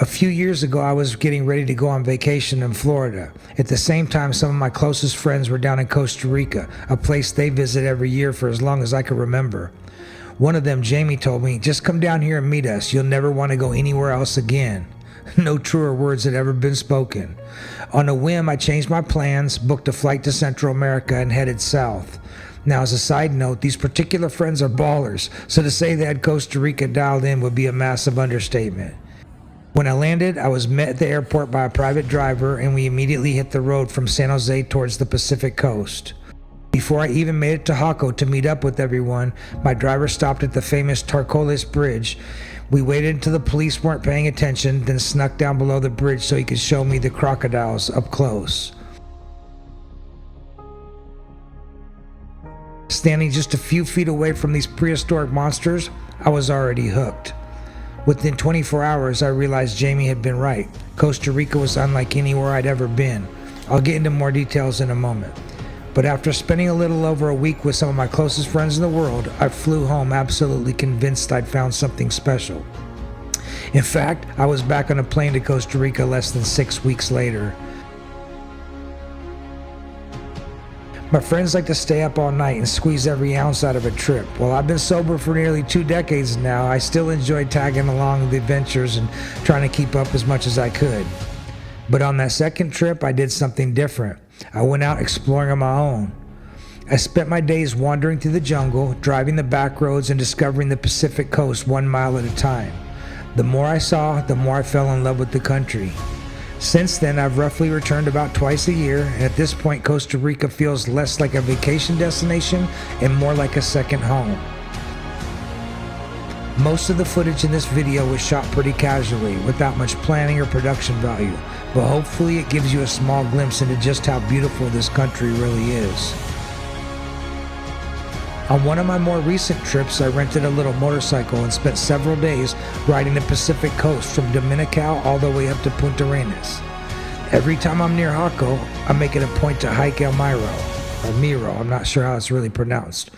A few years ago, I was getting ready to go on vacation in Florida. At the same time, some of my closest friends were down in Costa Rica, a place they visit every year for as long as I can remember. One of them, Jamie, told me, "Just come down here and meet us. You'll never want to go anywhere else again." No truer words had ever been spoken. On a whim, I changed my plans, booked a flight to Central America, and headed south. Now, as a side note, these particular friends are ballers, so to say they had Costa Rica dialed in would be a massive understatement. When I landed, I was met at the airport by a private driver, and we immediately hit the road from San Jose towards the Pacific coast. Before I even made it to Jaco to meet up with everyone, my driver stopped at the famous Tárcoles bridge. We waited until the police weren't paying attention, then snuck down below the bridge so he could show me the crocodiles up close. Standing just a few feet away from these prehistoric monsters, I was already hooked. Within 24 hours, I realized Jamie had been right. Costa Rica was unlike anywhere I'd ever been. I'll get into more details in a moment. But after spending a little over a week with some of my closest friends in the world, I flew home absolutely convinced I'd found something special. In fact, I was back on a plane to Costa Rica less than 6 weeks later. My friends like to stay up all night and squeeze every ounce out of a trip. While I've been sober for nearly 2 decades now, I still enjoy tagging along the adventures and trying to keep up as much as I could. But on that second trip, I did something different. I went out exploring on my own. I spent my days wandering through the jungle, driving the back roads and discovering the Pacific coast 1 mile at a time. The more I saw, the more I fell in love with the country. Since then, I've roughly returned about twice a year, and at this point, Costa Rica feels less like a vacation destination and more like a second home. Most of the footage in this video was shot pretty casually, without much planning or production value, but hopefully it gives you a small glimpse into just how beautiful this country really is. On one of my more recent trips, I rented a little motorcycle and spent several days riding the Pacific coast from Dominical all the way up to Punta Arenas. Every time I'm near Jaco, I make it a point to hike El Miro, or Miro, I'm not sure how it's really pronounced.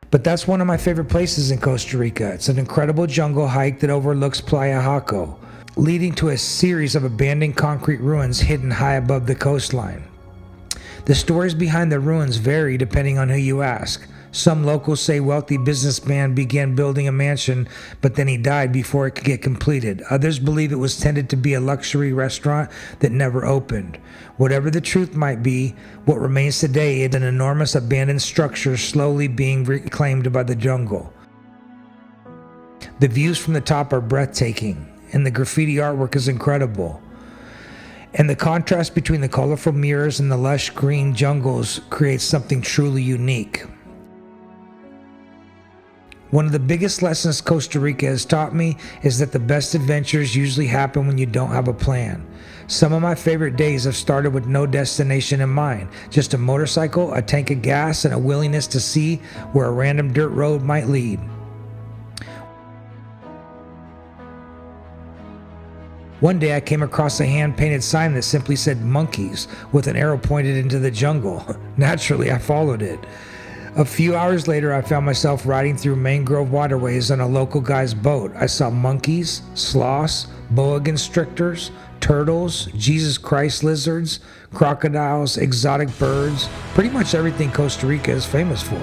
But that's one of my favorite places in Costa Rica. It's an incredible jungle hike that overlooks Playa Jaco, leading to a series of abandoned concrete ruins hidden high above the coastline. The stories behind the ruins vary depending on who you ask. Some locals say wealthy businessman began building a mansion, but then he died before it could get completed. Others believe it was tended to be a luxury restaurant that never opened. Whatever the truth might be, what remains today is an enormous abandoned structure slowly being reclaimed by the jungle. The views from the top are breathtaking, and the graffiti artwork is incredible. And the contrast between the colorful mirrors and the lush green jungles creates something truly unique. One of the biggest lessons Costa Rica has taught me is that the best adventures usually happen when you don't have a plan. Some of my favorite days have started with no destination in mind, just a motorcycle, a tank of gas, and a willingness to see where a random dirt road might lead. One day I came across a hand-painted sign that simply said monkeys with an arrow pointed into the jungle. Naturally, I followed it. A few hours later, I found myself riding through mangrove waterways on a local guy's boat. I saw monkeys, sloths, boa constrictors, turtles, Jesus Christ lizards, crocodiles, exotic birds, pretty much everything Costa Rica is famous for.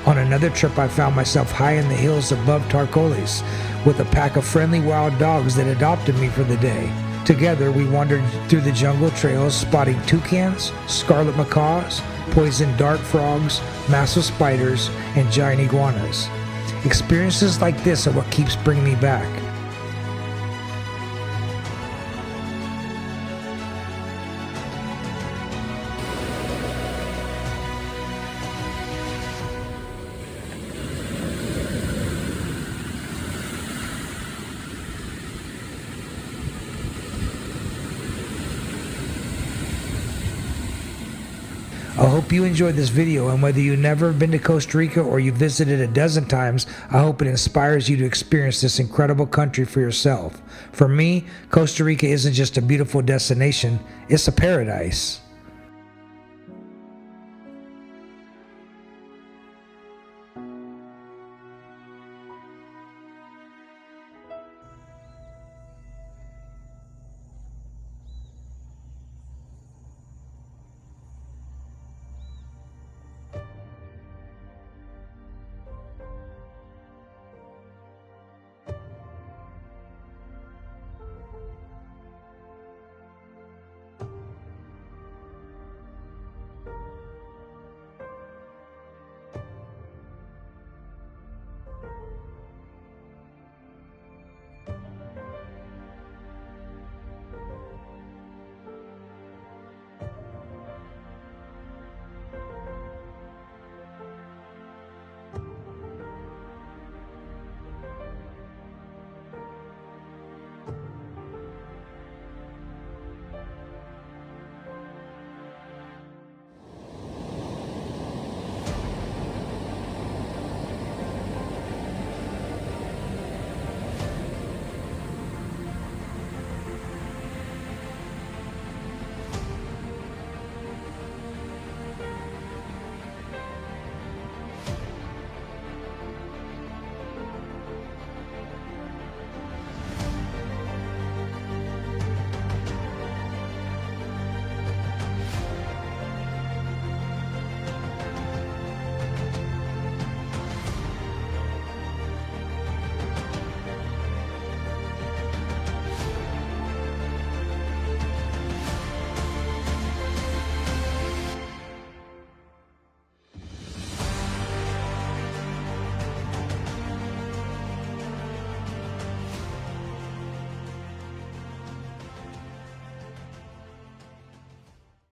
On another trip, I found myself high in the hills above Tárcoles with a pack of friendly wild dogs that adopted me for the day. Together, we wandered through the jungle trails, spotting toucans, scarlet macaws, poison dart frogs, massive spiders, and giant iguanas. Experiences like this are what keeps bringing me back. hope you enjoyed this video, and whether you've never been to Costa Rica or you visited a dozen times, I hope it inspires you to experience this incredible country for yourself. For me, Costa Rica isn't just a beautiful destination, it's a paradise.